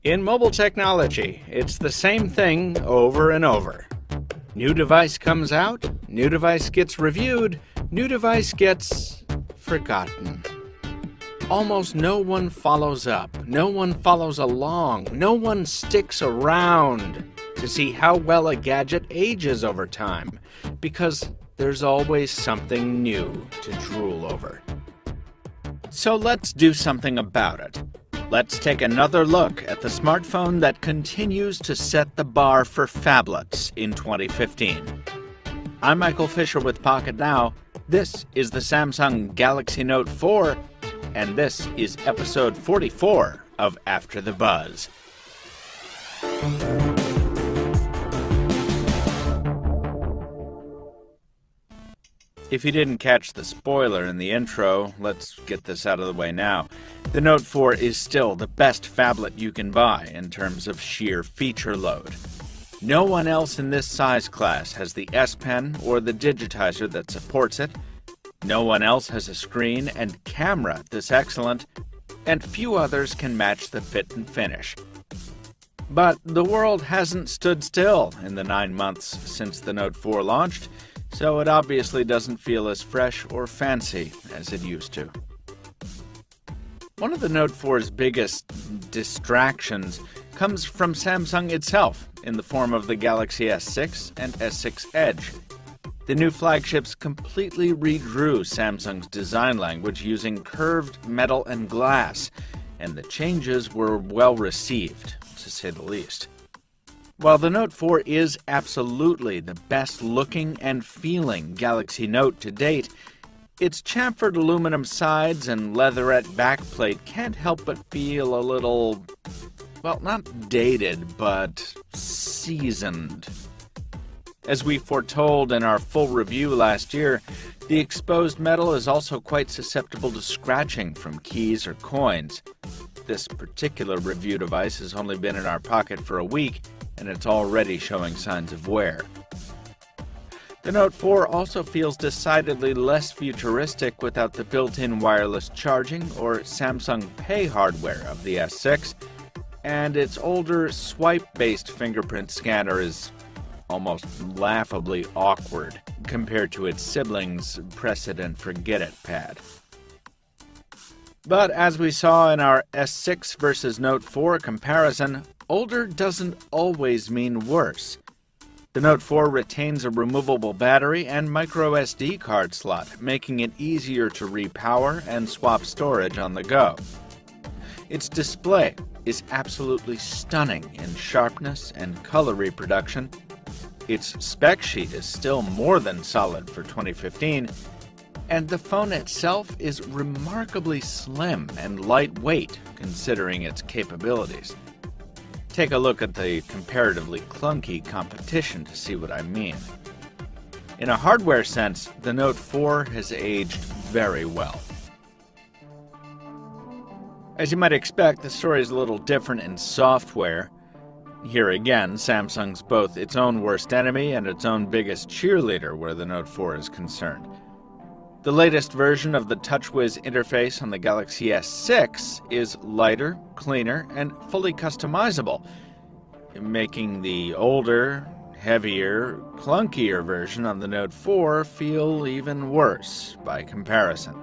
In mobile technology, it's the same thing over and over. New device comes out, new device gets reviewed, new device gets forgotten. Almost no one follows up, no one follows along, no one sticks around to see how well a gadget ages over time, because there's always something new to drool over. So let's do something about it. Let's take another look at the smartphone that continues to set the bar for phablets in 2015. I'm Michael Fisher with Pocket Now. This is the Samsung Galaxy Note 4, and this is episode 44 of After the Buzz. If you didn't catch the spoiler in the intro, let's get this out of the way now. The Note 4 is still the best phablet you can buy in terms of sheer feature load. No one else in this size class has the S Pen or the digitizer that supports it. No one else has a screen and camera this excellent, and few others can match the fit and finish. But the world hasn't stood still in the 9 months since the Note 4 launched, so it obviously doesn't feel as fresh or fancy as it used to. One of the Note 4's biggest distractions comes from Samsung itself in the form of the Galaxy S6 and S6 Edge. The new flagships completely redrew Samsung's design language using curved metal and glass, and the changes were well received, to say the least. While the Note 4 is absolutely the best looking and feeling Galaxy Note to date, its chamfered aluminum sides and leatherette backplate can't help but feel a little, well, not dated, but seasoned. As we foretold in our full review last year, the exposed metal is also quite susceptible to scratching from keys or coins. This particular review device has only been in our pocket for a week, and it's already showing signs of wear. The Note 4 also feels decidedly less futuristic without the built-in wireless charging or Samsung Pay hardware of the S6, and its older swipe-based fingerprint scanner is almost laughably awkward compared to its siblings' press-it-and-forget-it pad. But as we saw in our S6 versus Note 4 comparison, older doesn't always mean worse. The Note 4 retains a removable battery and microSD card slot, making it easier to repower and swap storage on the go. Its display is absolutely stunning in sharpness and color reproduction. Its spec sheet is still more than solid for 2015, and the phone itself is remarkably slim and lightweight considering its capabilities. Take a look at the comparatively clunky competition to see what I mean. In a hardware sense, the Note 4 has aged very well. As you might expect, the story is a little different in software. Here again, Samsung's both its own worst enemy and its own biggest cheerleader where the Note 4 is concerned. The latest version of the TouchWiz interface on the Galaxy S6 is lighter, cleaner, and fully customizable, making the older, heavier, clunkier version on the Note 4 feel even worse by comparison.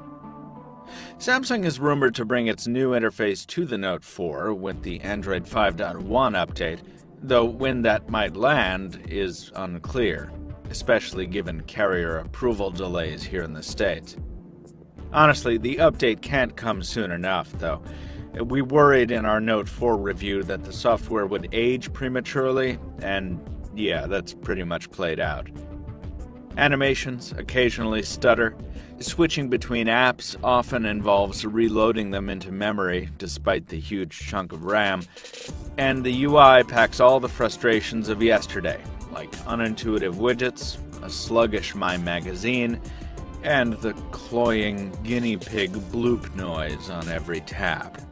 Samsung is rumored to bring its new interface to the Note 4 with the Android 5.1 update, though when that might land is unclear, especially given carrier approval delays here in the States. Honestly, the update can't come soon enough, though. We worried in our Note 4 review that the software would age prematurely, and yeah, that's pretty much played out. Animations occasionally stutter. Switching between apps often involves reloading them into memory, despite the huge chunk of RAM. And the UI packs all the frustrations of yesterday, like unintuitive widgets, a sluggish My Magazine, and the cloying guinea pig bloop noise on every tab.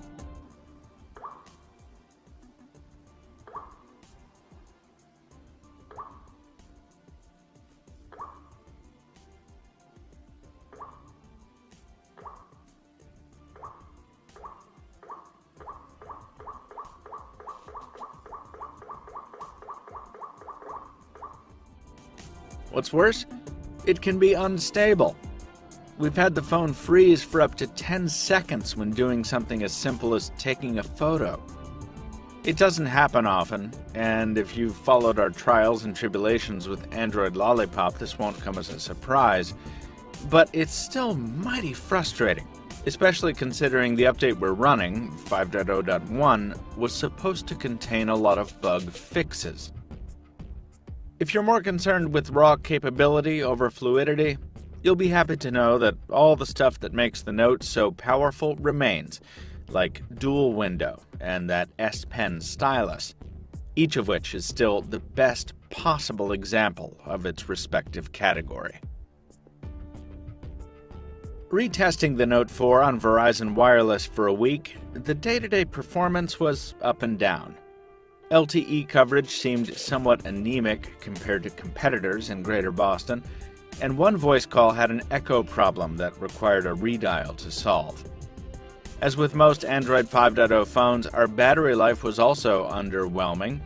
What's worse, it can be unstable. We've had the phone freeze for up to 10 seconds when doing something as simple as taking a photo. It doesn't happen often, and if you've followed our trials and tribulations with Android Lollipop, this won't come as a surprise. But it's still mighty frustrating, especially considering the update we're running, 5.0.1, was supposed to contain a lot of bug fixes. If you're more concerned with raw capability over fluidity, you'll be happy to know that all the stuff that makes the Note so powerful remains, like dual window and that S Pen stylus, each of which is still the best possible example of its respective category. Retesting the Note 4 on Verizon Wireless for a week, the day-to-day performance was up and down. LTE coverage seemed somewhat anemic compared to competitors in Greater Boston, and one voice call had an echo problem that required a redial to solve. As with most Android 5.0 phones, our battery life was also underwhelming.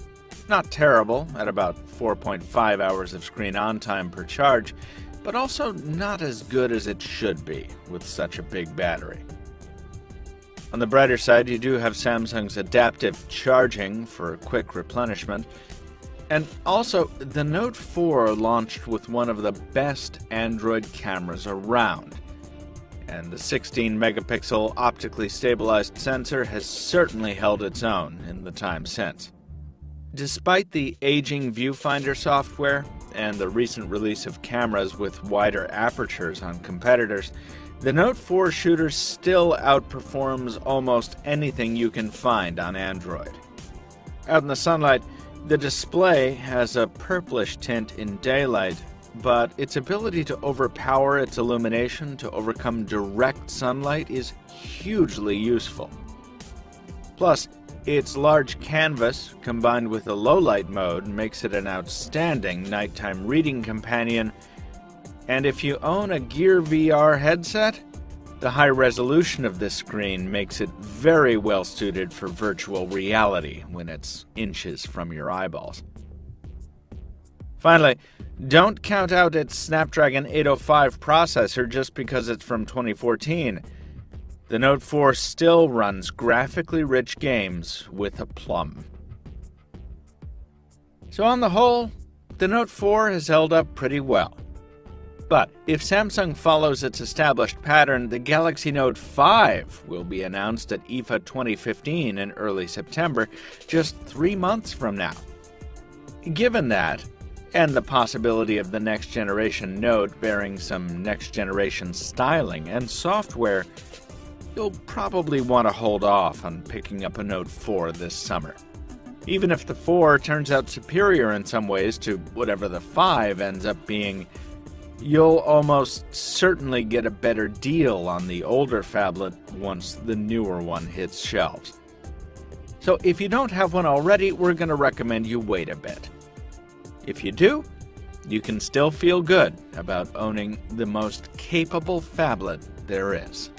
Not terrible, at about 4.5 hours of screen-on time per charge, but also not as good as it should be with such a big battery. On the brighter side, you do have Samsung's adaptive charging for quick replenishment. And also, the Note 4 launched with one of the best Android cameras around. And the 16-megapixel optically stabilized sensor has certainly held its own in the time since. Despite the aging viewfinder software and the recent release of cameras with wider apertures on competitors, the Note 4 shooter still outperforms almost anything you can find on Android. Out in the sunlight, the display has a purplish tint in daylight, but its ability to overpower its illumination to overcome direct sunlight is hugely useful. Plus, its large canvas, combined with a low-light mode, makes it an outstanding nighttime reading companion. And if you own a Gear VR headset, the high resolution of this screen makes it very well suited for virtual reality when it's inches from your eyeballs. Finally, don't count out its Snapdragon 805 processor just because it's from 2014. The Note 4 still runs graphically rich games with aplomb. So on the whole, the Note 4 has held up pretty well. But if Samsung follows its established pattern, the Galaxy Note 5 will be announced at IFA 2015 in early September, just 3 months from now. Given that, and the possibility of the next-generation Note bearing some next-generation styling and software, you'll probably want to hold off on picking up a Note 4 this summer. Even if the 4 turns out superior in some ways to whatever the 5 ends up being, you'll almost certainly get a better deal on the older phablet once the newer one hits shelves. So if you don't have one already, we're going to recommend you wait a bit. If you do, you can still feel good about owning the most capable phablet there is.